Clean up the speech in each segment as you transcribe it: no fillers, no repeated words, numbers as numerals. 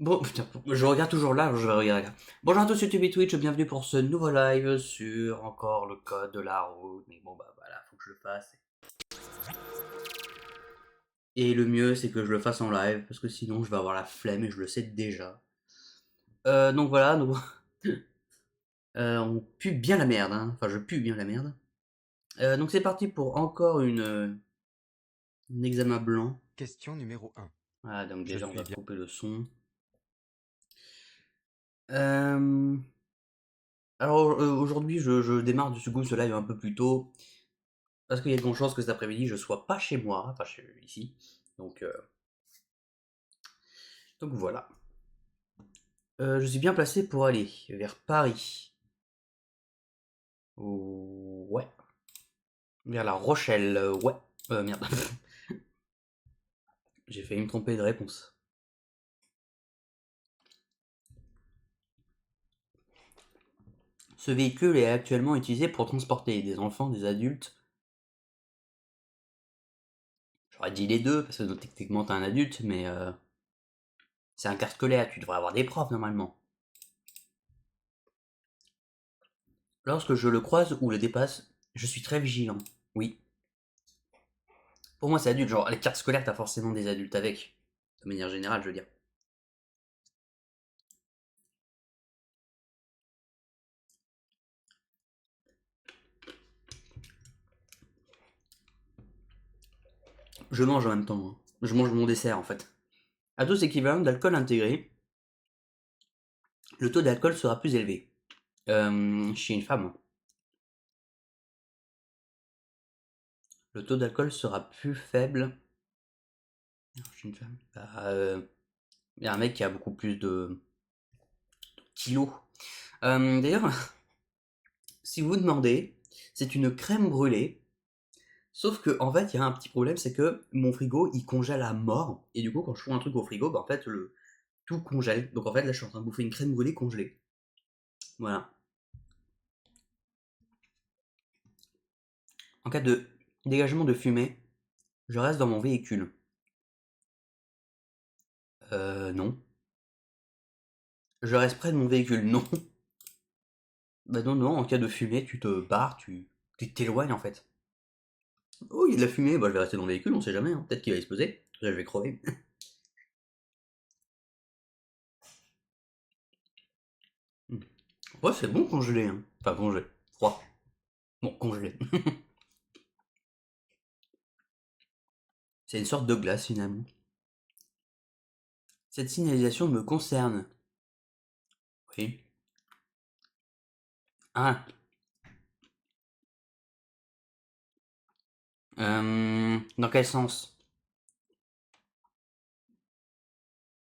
Bon, putain, je regarde toujours là, je vais regarder là. Bonjour à tous sur YouTube et Twitch, bienvenue pour ce nouveau live sur encore le code de la route. Mais bon, bah voilà, faut que je le fasse. Et le mieux, c'est que je le fasse en live, parce que sinon je vais avoir la flemme et je le sais déjà. Donc voilà, on pue bien la merde, hein. Enfin, je pue bien la merde. Donc c'est parti pour encore un examen blanc. Question numéro 1. Voilà, donc Je déjà on suis va bien. couper le son. Euh, Alors aujourd'hui, je démarre du coup ce live un peu plus tôt. Parce qu'il y a de grandes chances que cet après-midi, je sois pas chez moi, enfin ici. Donc, euh, donc voilà. Je suis bien placé pour aller vers Paris. Ouais. Vers La Rochelle. Ouais. Merde. J'ai failli me tromper de réponse. Ce véhicule est actuellement utilisé pour transporter des enfants, des adultes. J'aurais dit les deux, parce que donc, techniquement t'es un adulte, mais c'est un car scolaire, tu devrais avoir des profs normalement. Lorsque je le croise ou le dépasse, je suis très vigilant. Oui. Pour moi, c'est adulte. Genre, les cartes scolaires, t'as forcément des adultes avec. De manière générale, je veux dire. Je mange en même temps, hein. Je mange mon dessert en fait. À dose équivalente d'alcool intégré, le taux d'alcool sera plus élevé. Chez une femme, le taux d'alcool sera plus faible. Chez une femme. Il y a un mec qui a beaucoup plus de kilos. D'ailleurs, si vous vous demandez, c'est une crème brûlée. Sauf que en fait, il y a un petit problème, c'est que mon frigo, il congèle à mort. Et du coup, quand je fous un truc au frigo, bah en fait, tout congèle. Donc en fait, là, je suis en train de bouffer une crème brûlée congelée. Voilà. En cas de dégagement de fumée, je reste dans mon véhicule. Non. Je reste près de mon véhicule. Non. Bah non, non, en cas de fumée, tu te barres, tu t'éloignes en fait. Oh, il y a de la fumée, bah je vais rester dans le véhicule, on sait jamais, hein. Peut-être qu'il va exploser. Là, je vais crever. Ouais, c'est bon congelé, hein. Enfin, congelé. Froid. Bon, congelé. C'est une sorte de glace finalement. Cette signalisation me concerne. Oui. Ah. Dans quel sens?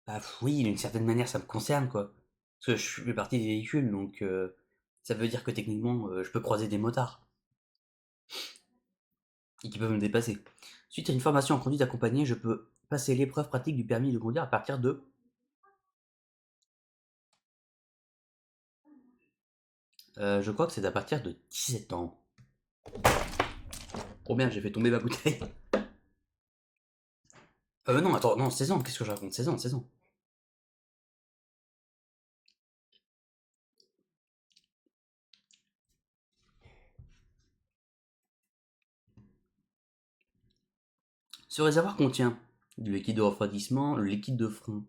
Bah oui, d'une certaine manière, ça me concerne, quoi. Parce que je fais partie des véhicules, donc ça veut dire que techniquement, je peux croiser des motards et qui peuvent me dépasser. Suite à une formation en conduite accompagnée, je peux passer l'épreuve pratique du permis de conduire à partir de. Je crois que c'est à partir de 17 ans. Oh merde, j'ai fait tomber ma bouteille. Non, attends, non, 16 ans, qu'est-ce que je raconte? 16 ans, 16 ans. Ce réservoir contient du liquide de refroidissement, le liquide de frein.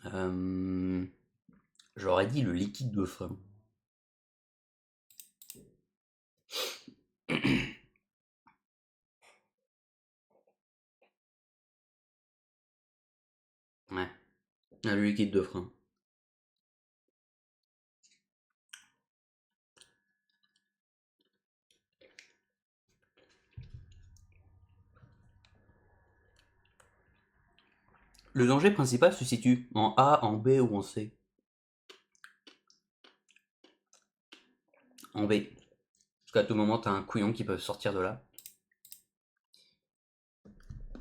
Euh, J'aurais dit le liquide de frein. Ouais, le liquide de frein. Le danger principal se situe en A, en B ou en C? En B. Parce qu'à tout moment, t'as un couillon qui peut sortir de là.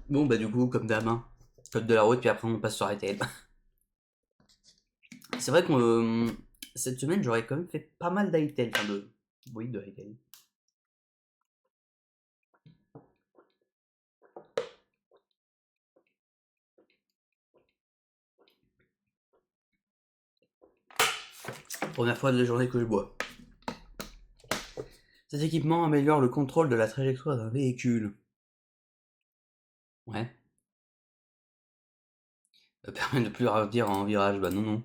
Bon, bah du coup, comme d'hab, hein, code de la route, puis après on passe sur RTL. C'est vrai que cette semaine, j'aurais quand même fait pas mal d'ITEL. Enfin, de. Oui, de ITEL. Première fois de la journée que je bois. Cet équipement améliore le contrôle de la trajectoire d'un véhicule. Ouais. Permet de plus ralentir en virage. Bah non, non.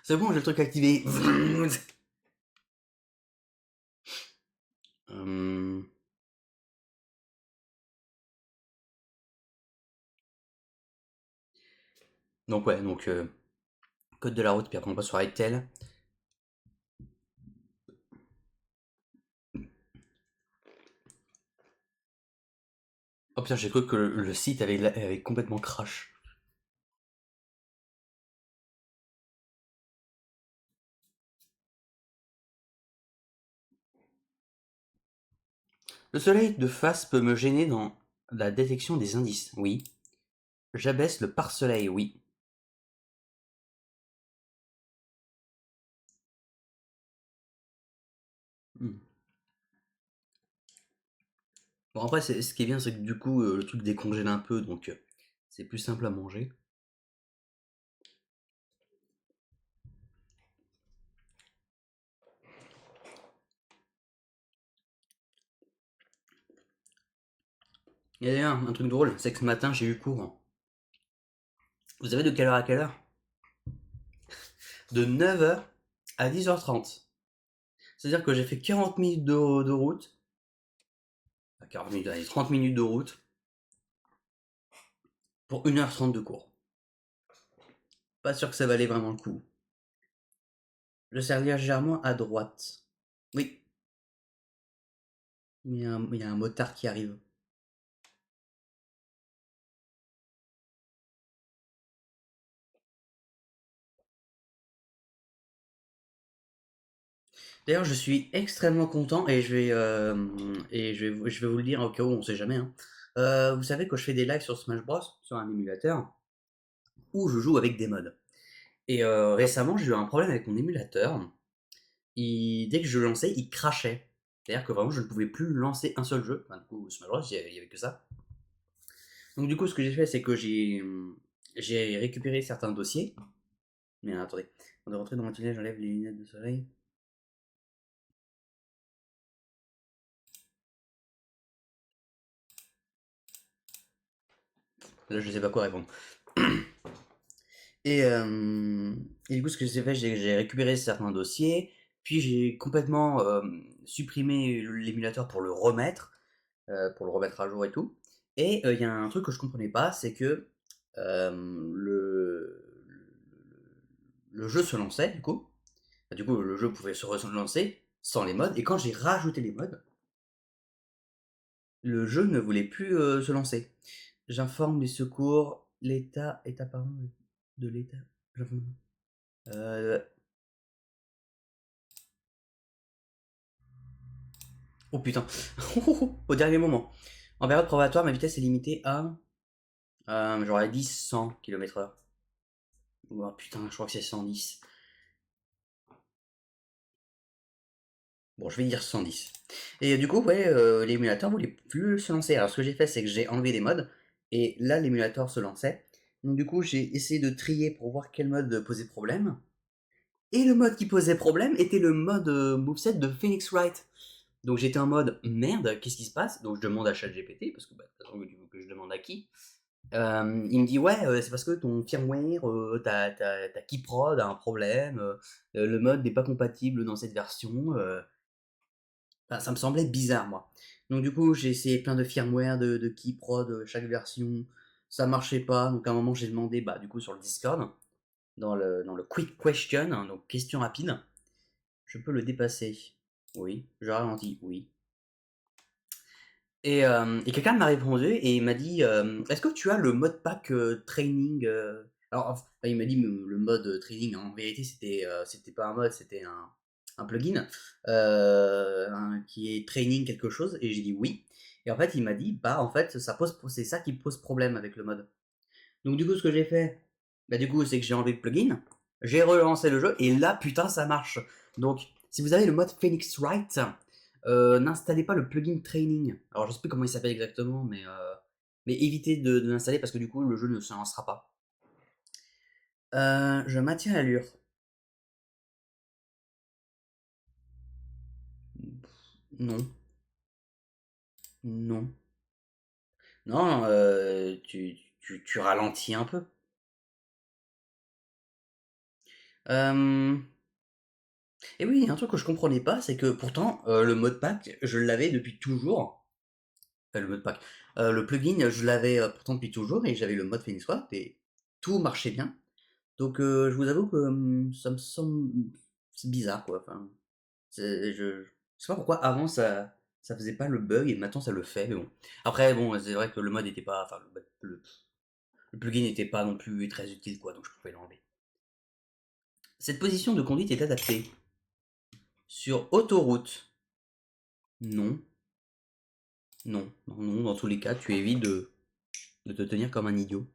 C'est bon, j'ai le truc activé. Donc ouais, donc code de la route, puis après on passe sur Itel. Oh putain, j'ai cru que le site avait complètement crash. Le soleil de face peut me gêner dans la détection des indices. Oui. J'abaisse le pare-soleil. Oui. Hmm. Bon après, ce qui est bien, c'est que du coup, le truc décongèle un peu, donc c'est plus simple à manger. Et d'ailleurs, un truc drôle, c'est que ce matin, j'ai eu cours. Vous savez de quelle heure à quelle heure? De 9h à 10h30. C'est-à-dire que j'ai fait 40 minutes de route. 40 minutes, allez, 30 minutes de route pour 1h30 de cours. Pas sûr que ça valait vraiment le coup. Je serre légèrement à droite. Oui, il y a un motard qui arrive. D'ailleurs, je suis extrêmement content et je vais vous le dire au cas où on sait jamais, hein. Vous savez que je fais des lives sur Smash Bros sur un émulateur où je joue avec des mods. Et récemment, j'ai eu un problème avec mon émulateur. Dès que je le lançais, il crachait. C'est-à-dire que vraiment, je ne pouvais plus lancer un seul jeu. Enfin, du coup, Smash Bros, il y avait que ça. Donc du coup, ce que j'ai fait, c'est que j'ai récupéré certains dossiers. Mais attendez, avant de rentrer dans mon tunnel, j'enlève les lunettes de soleil. Là, je sais pas quoi répondre. Et, euh, et du coup, ce que j'ai fait, j'ai récupéré certains dossiers, puis j'ai complètement supprimé l'émulateur pour le remettre à jour et tout. Et il y a un truc que je comprenais pas, c'est que le jeu se lançait, du coup. Du coup, le jeu pouvait se relancer sans les mods, et quand j'ai rajouté les mods, le jeu ne voulait plus se lancer. J'informe les secours, l'état est apparent de l'état. Euh, Oh putain, au dernier moment. En période probatoire, ma vitesse est limitée à j'aurais dit 100 km/h. Oh putain, je crois que c'est 110. Bon, je vais dire 110. Et du coup, ouais, l'émulateur voulait plus se lancer. Alors, ce que j'ai fait, c'est que j'ai enlevé les modes. Et là, l'émulateur se lançait. Donc, du coup, j'ai essayé de trier pour voir quel mode posait problème. Et le mode qui posait problème était le mode moveset de Phoenix Wright. Donc, j'étais en mode merde, qu'est-ce qui se passe? Donc, je demande à ChatGPT, parce que bah, de toute façon, tu veux que je demande à qui? Il me dit ouais, c'est parce que ton firmware, ta keyprod a un problème, le mode n'est pas compatible dans cette version. Enfin, ça me semblait bizarre, moi. Donc du coup, j'ai essayé plein de firmware, de keyprod, chaque version, ça marchait pas. Donc à un moment, j'ai demandé, bah du coup sur le Discord, dans le quick question, hein, donc question rapide, je peux le dépasser? Oui. Je ralentis? Oui. Et quelqu'un m'a répondu et il m'a dit est-ce que tu as le mode pack training Alors, enfin, il m'a dit le mode training, en vérité, c'était pas un mode, c'était un plugin qui est training quelque chose. Et j'ai dit oui. Et en fait, il m'a dit bah, en fait, c'est ça qui pose problème avec le mode. Donc, du coup, ce que j'ai fait, bah, du coup, c'est que j'ai enlevé le plugin, j'ai relancé le jeu et là, putain, ça marche. Donc, si vous avez le mode Phoenix Wright, n'installez pas le plugin training. Alors, je sais plus comment il s'appelle exactement, mais évitez de l'installer parce que du coup, le jeu ne se lancera pas. Je maintiens l'allure. Non. Non. Non, tu ralentis un peu. Euh, Et oui, il y a un truc que je comprenais pas, c'est que pourtant, le mode pack, je l'avais depuis toujours. Le mode pack. Le plugin, je l'avais pourtant depuis toujours et j'avais le mode Phoenix Swap et tout marchait bien. Donc je vous avoue que ça me semble c'est bizarre quoi. Enfin, je sais pas pourquoi avant ça faisait pas le bug et maintenant ça le fait. Mais bon. Après bon, c'est vrai que le mode était pas, enfin le plugin n'était pas non plus très utile quoi, donc je pouvais l'enlever. Cette position de conduite est adaptée sur autoroute. Non, non, non, non. Dans tous les cas, tu évites de te tenir comme un idiot.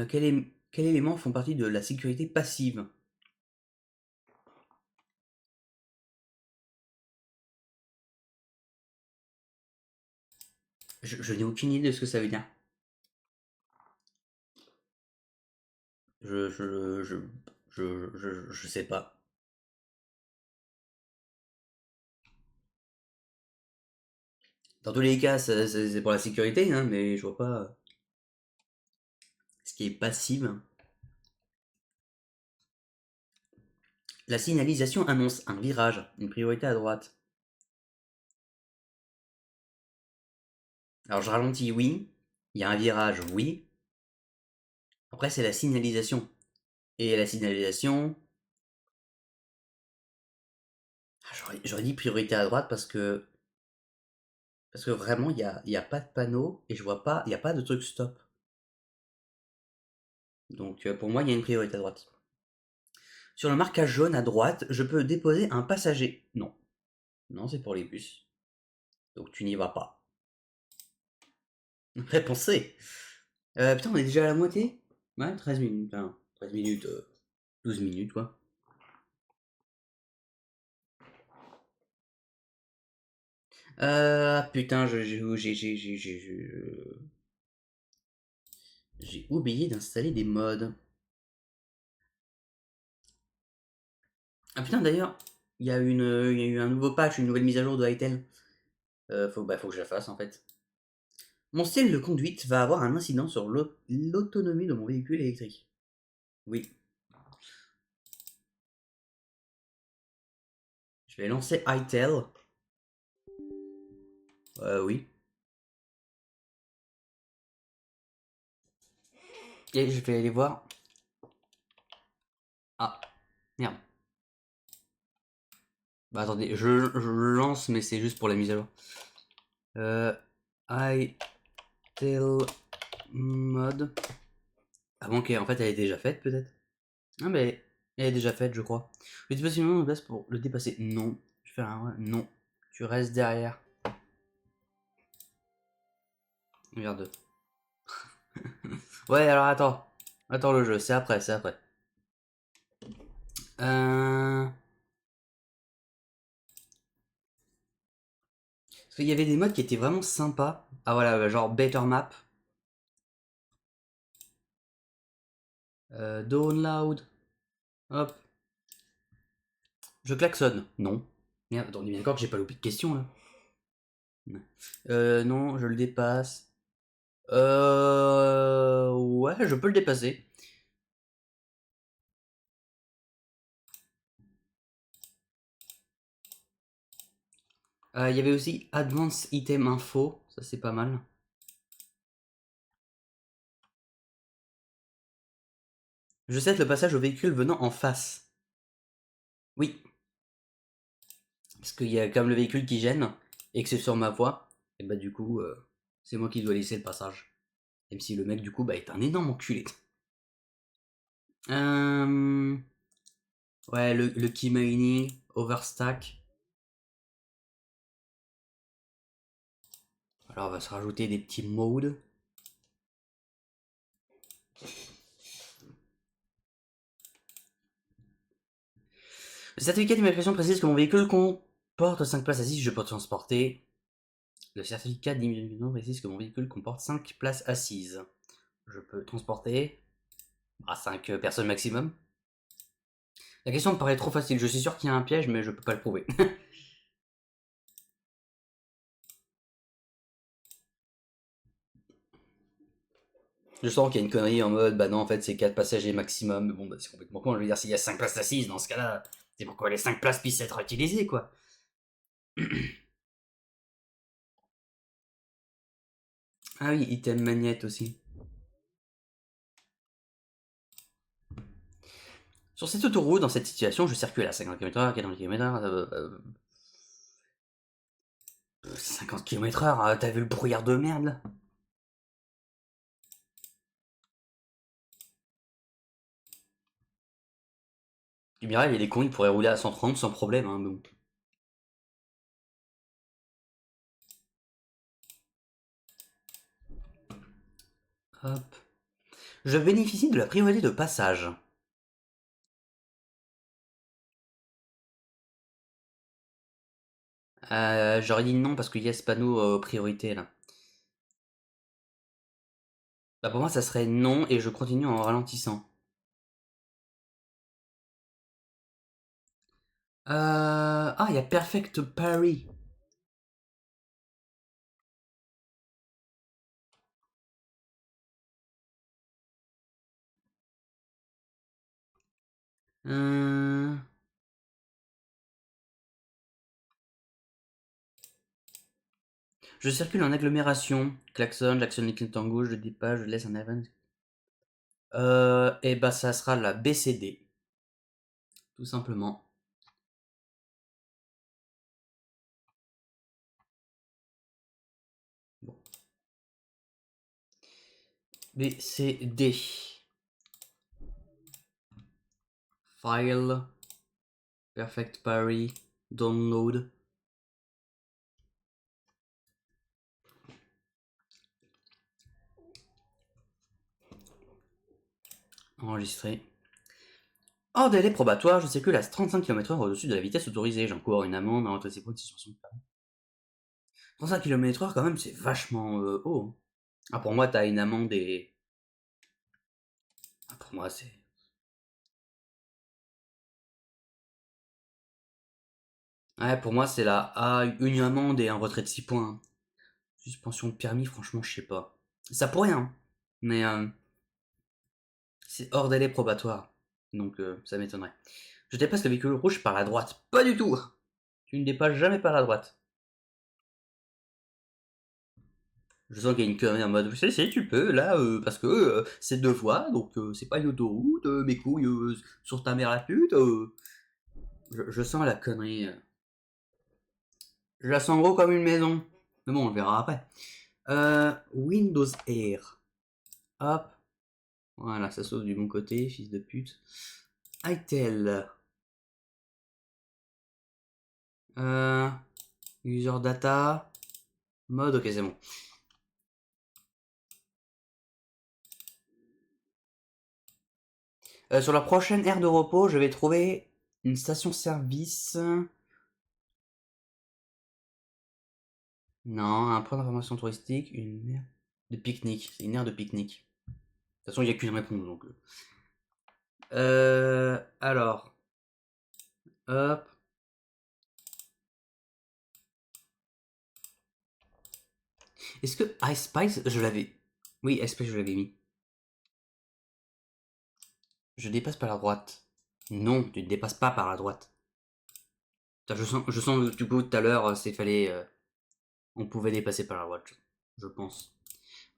Quel élément font partie de la sécurité passive? Je n'ai aucune idée de ce que ça veut dire. Je, je, je, je sais pas. Dans tous les cas, c'est pour la sécurité, hein, mais je vois pas ce qui est passive. La signalisation annonce un virage, une priorité à droite. Alors je ralentis, oui. Il y a un virage, oui. Après, c'est la signalisation. Et la signalisation, j'aurais dit priorité à droite parce que vraiment, il y a pas de panneau et je vois pas, il n'y a pas de truc stop. Donc pour moi, il y a une priorité à droite. Sur le marquage jaune à droite, je peux déposer un passager. Non. Non, c'est pour les bus. Donc tu n'y vas pas. Réponse C. Putain, on est déjà à la moitié. Ouais, 13 minutes. Enfin, 13 minutes, 12 minutes, quoi. Putain, j'ai oublié d'installer des mods. Ah putain, d'ailleurs, il y a eu un nouveau patch, une nouvelle mise à jour de Hytale. Faut que je la fasse, en fait. Mon style de conduite va avoir un incident sur l'autonomie de mon véhicule électrique. Oui, je vais lancer Hytale. Oui. Et je vais aller voir. Ah, merde. Bah attendez, je lance, mais c'est juste pour la mise à jour. Hytale mode. Ah bon, ok, en fait elle est déjà faite peut-être. Ah mais elle est déjà faite je crois. Le dépassement de place pour le dépasser. Non. Je fais un ouais. Non. Tu restes derrière. Regarde. Ouais alors attends. Attends le jeu, c'est après, c'est après. Parce qu'il y avait des modes qui étaient vraiment sympas. Ah voilà, genre Better Map. Download. Hop. Je klaxonne. Non. Merde, attends, on est bien d'accord que j'ai pas loupé de question là. Non, je le dépasse. Ouais, je peux le dépasser. Il y avait aussi Advanced Item Info, ça c'est pas mal. Je cède le passage au véhicule venant en face. Oui, parce qu'il y a comme le véhicule qui gêne et que c'est sur ma voie, et bah du coup, c'est moi qui dois laisser le passage. Même si le mec du coup bah, est un énorme enculé. Euh... Ouais, le key mining, overstack. Alors on va se rajouter des petits modes. Le certificat d'immatriculation précise que mon véhicule comporte 5 places assises, je peux transporter. Le certificat d'immatriculation précise que mon véhicule comporte 5 places assises. Je peux transporter. À 5 personnes maximum. La question me paraît trop facile. Je suis sûr qu'il y a un piège, mais je peux pas le prouver. Je sens qu'il y a une connerie en mode, bah non, en fait, c'est 4 passagers maximum. Mais bon, bah, c'est complètement con. Je veux dire, s'il y a 5 places assises, dans ce cas-là, c'est pourquoi les 5 places puissent être utilisées, quoi. Ah oui, item magnète aussi. Sur cette autoroute, dans cette situation, je circule à 50 km/h, 40 km/h, 50 km/h, t'as vu le brouillard de merde là? Du Mirail, il est con, il pourrait rouler à 130 sans problème, hein, bon. Hop. Je bénéficie de la priorité de passage. J'aurais dit non parce qu'il y a ce panneau priorité là. Bah pour moi ça serait non et je continue en ralentissant. Ah, il y a Perfect Parry. Euh... Je circule en agglomération. Klaxon, j'actionne les clignotants gauche, je dépasse, je laisse un avant. Et bah ça sera la BCD. Tout simplement. Bon. BCD. File. Perfect Parry. Download. Enregistrer. Hors délai probatoire, je circule à 35 km/h au-dessus de la vitesse autorisée. J'encours une amende entre ces points de situation. 35 km/h quand même, c'est vachement haut. Ah, pour moi, t'as une amende et... Ah, pour moi, c'est... Ouais, pour moi, c'est la A, une amende et un retrait de 6 points. Suspension de permis, franchement, je sais pas. Ça pourrait, hein. Mais c'est hors délai probatoire. Donc, ça m'étonnerait. Je dépasse le véhicule rouge par la droite. Pas du tout. Tu ne dépasses jamais par la droite. Je sens qu'il y a une connerie en mode, si, tu peux, là, parce que c'est deux voies, donc c'est pas une autoroute, mes couilles sur ta mère la pute. Je sens la connerie. Je la sens gros comme une maison. Mais bon, on le verra après. Windows Air. Hop. Voilà, ça sauve du bon côté, fils de pute. ITEL. Euh, User data. Mode, ok, c'est bon. Sur la prochaine aire de repos, je vais trouver une station-service. Non, un point d'information touristique, une aire de pique-nique. C'est une aire de pique-nique. De toute façon, il n'y a qu'une réponse, donc... Alors... Hop... Est-ce que Ice Spice, je l'avais... Oui, Ice Spice, je l'avais mis. Je dépasse par la droite. Non, tu ne dépasses pas par la droite. Putain, je sens que du coup, tout à l'heure, c'est fallait... on pouvait dépasser par la droite, je pense.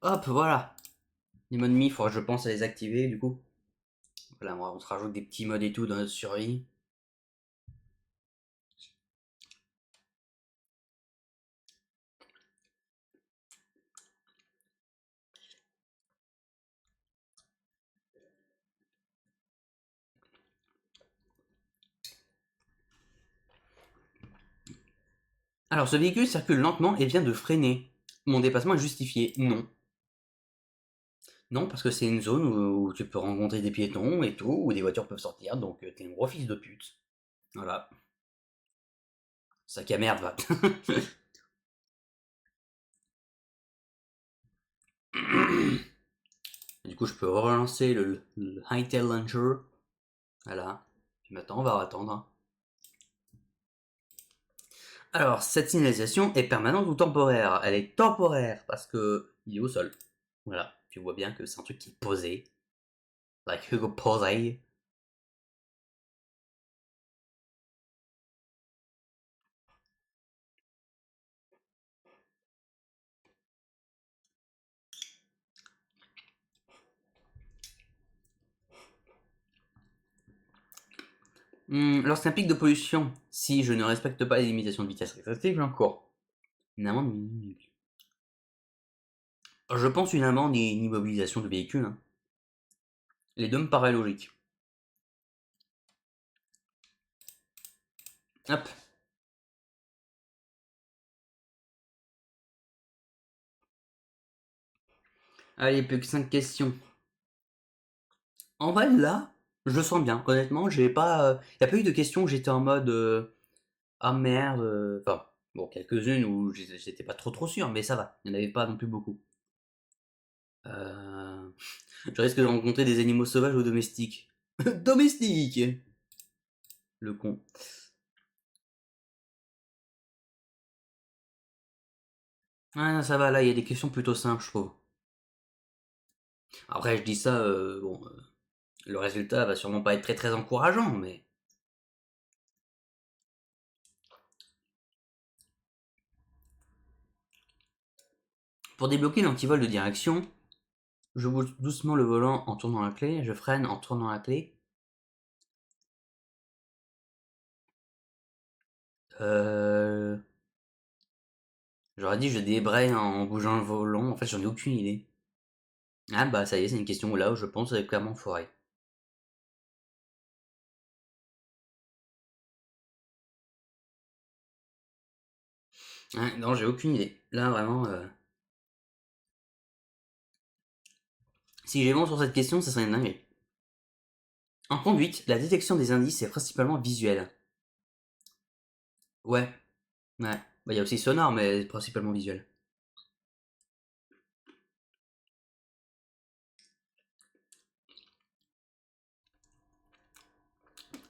Hop, voilà. Les modes mi, il faudra, je pense, à les activer, du coup. Voilà, on se rajoute des petits modes et tout dans notre survie. Alors, ce véhicule circule lentement et vient de freiner. Mon dépassement est justifié. Non. Non, parce que c'est une zone où tu peux rencontrer des piétons et tout, où des voitures peuvent sortir, donc t'es un gros fils de pute. Voilà. Sac à merde, va. coup, je peux relancer le Hightail Launcher. Voilà. Puis maintenant, on va attendre. Alors, cette signalisation est permanente ou temporaire? Elle est temporaire parce que il est au sol. Voilà. Tu vois bien que c'est un truc qui est posé. Like Hugo posé. Lorsqu'un pic de pollution, si je ne respecte pas les limitations de vitesse restrictives, j'encours une amende minime. Je pense une amende et une immobilisation de véhicule. Hein. Les deux me paraissent logiques. Hop. Allez, plus que 5 questions. En vrai, là, je sens bien. Honnêtement, j'ai pas. Y a pas eu de questions où j'étais en mode. Ah merde. Enfin, bon, quelques-unes où j'étais pas trop sûr, mais ça va. Il n'y en avait pas non plus beaucoup. Euh... Je risque de rencontrer des animaux sauvages ou domestiques. Domestiques. Le con. Ah, non, ça va, là, il y a des questions plutôt simples, je trouve. Après, je dis ça, bon, le résultat va sûrement pas être très encourageant, mais. Pour débloquer l'antivol de direction, je bouge doucement le volant en tournant la clé, je freine en tournant la clé. Euh... J'aurais dit je débraye en bougeant le volant, en fait j'en ai aucune idée. Ah bah ça y est, c'est une question là où je pense avec clairement foiré. Ah, non, j'ai aucune idée. Là vraiment, si j'ai bon sur cette question, ça serait une dinguerie. En conduite, la détection des indices est principalement visuelle. Ouais, ouais. Bah, y a aussi sonore, mais principalement visuel.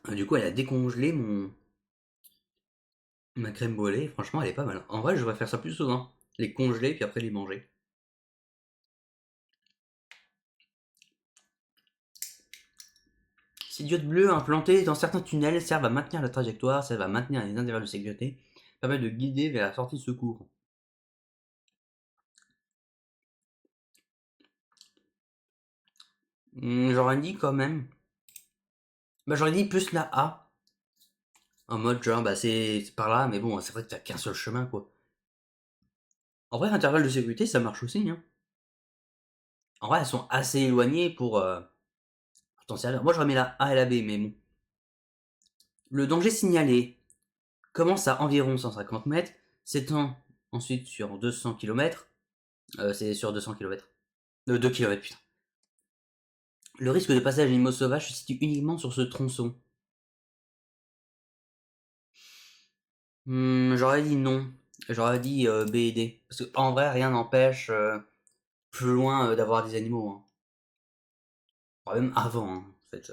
Du coup, elle a décongelé ma crème brûlée. Franchement, elle est pas mal. En vrai, je devrais faire ça plus souvent. Les congeler, puis après les manger. Ces diodes bleues implantées dans certains tunnels servent à maintenir la trajectoire, servent à maintenir les intervalles de sécurité, permettent de guider vers la sortie de secours. J'aurais dit quand même. Bah, j'aurais dit plus la A. En mode, genre, bah, c'est par là, mais bon, c'est vrai que t'as qu'un seul chemin, quoi. En vrai, intervalle de sécurité, ça marche aussi, hein. En vrai, elles sont assez éloignées pour t'en servir. Moi, j'aurais mis la A et la B, mais bon. Le danger signalé commence à environ 150 mètres, s'étend ensuite sur 200 km. C'est sur 200 km. 2 km, putain. Le risque de passage d'animaux sauvages se situe uniquement sur ce tronçon. J'aurais dit non. J'aurais dit B et D. Parce qu'en vrai, rien n'empêche plus loin d'avoir des animaux. Hein. Enfin, même avant, hein, en fait.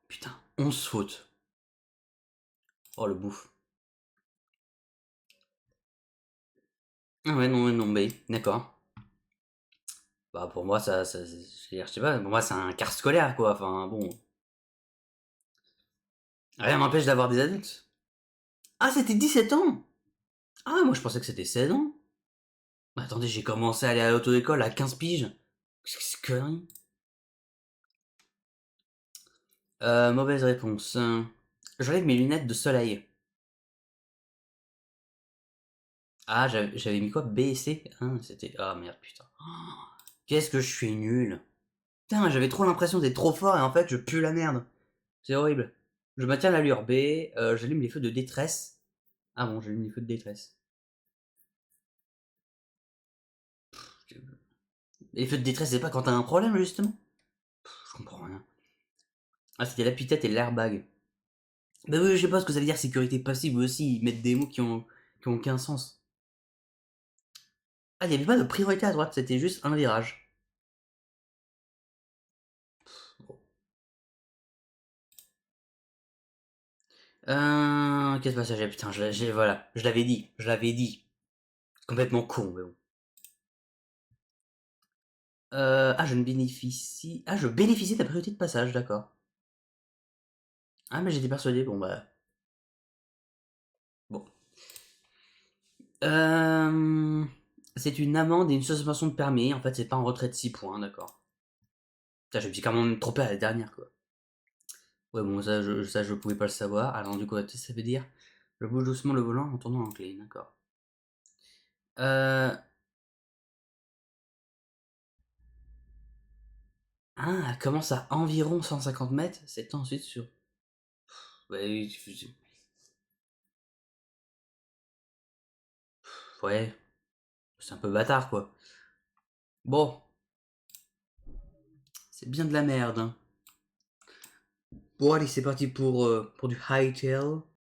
Putain, 11 fautes. Oh, le bouffe. Ah ouais, non, non, B. D'accord. Bah, pour moi, je sais pas, pour moi, c'est un quart scolaire, quoi. Enfin, bon. Rien n'empêche d'avoir des adultes. Ah, c'était 17 ans! Ah, moi, je pensais que c'était 16 ans. Bah, attendez, j'ai commencé à aller à l'auto-école à 15 piges. Qu'est-ce que c'est que connerie? Mauvaise réponse. J'enlève mes lunettes de soleil. Ah, j'avais mis quoi? B et C? Ah, c'était. Ah merde, putain. Qu'est-ce que je suis nul. Putain, j'avais trop l'impression d'être trop fort et en fait, je pue la merde. C'est horrible. Je maintiens l'allure B, j'allume les feux de détresse. Ah bon, j'allume les feux de détresse. Et les feux de détresse, c'est pas quand t'as un problème, justement? Je comprends rien. Ah, c'était l'appui-tête et l'airbag. Bah oui, je sais pas ce que ça veut dire sécurité passive aussi. Ils mettent des mots qui ont aucun sens. Ah, il n'y avait pas de priorité à droite, c'était juste un virage. Qu'est-ce passager? Putain, voilà, je l'avais dit, je l'avais dit. Complètement con, mais bon. Je ne bénéficie. Ah, je bénéficie de la priorité de passage, d'accord. Ah, mais j'étais persuadé, bon bah. Bon. Euh, c'est une amende et une suspension de permis. En fait, c'est pas un retrait de 6 points, d'accord. Putain, je me suis quand même trompé à la dernière, quoi. Ouais, bon, ça, je pouvais pas le savoir. Alors, du coup, ça veut dire je bouge doucement le volant en tournant en clé, d'accord. Euh, elle commence à environ 150 mètres, c'est ensuite sur. Ouais, ouais, c'est un peu bâtard, quoi. Bon, c'est bien de la merde, hein. Bon, allez, c'est parti pour du high tail.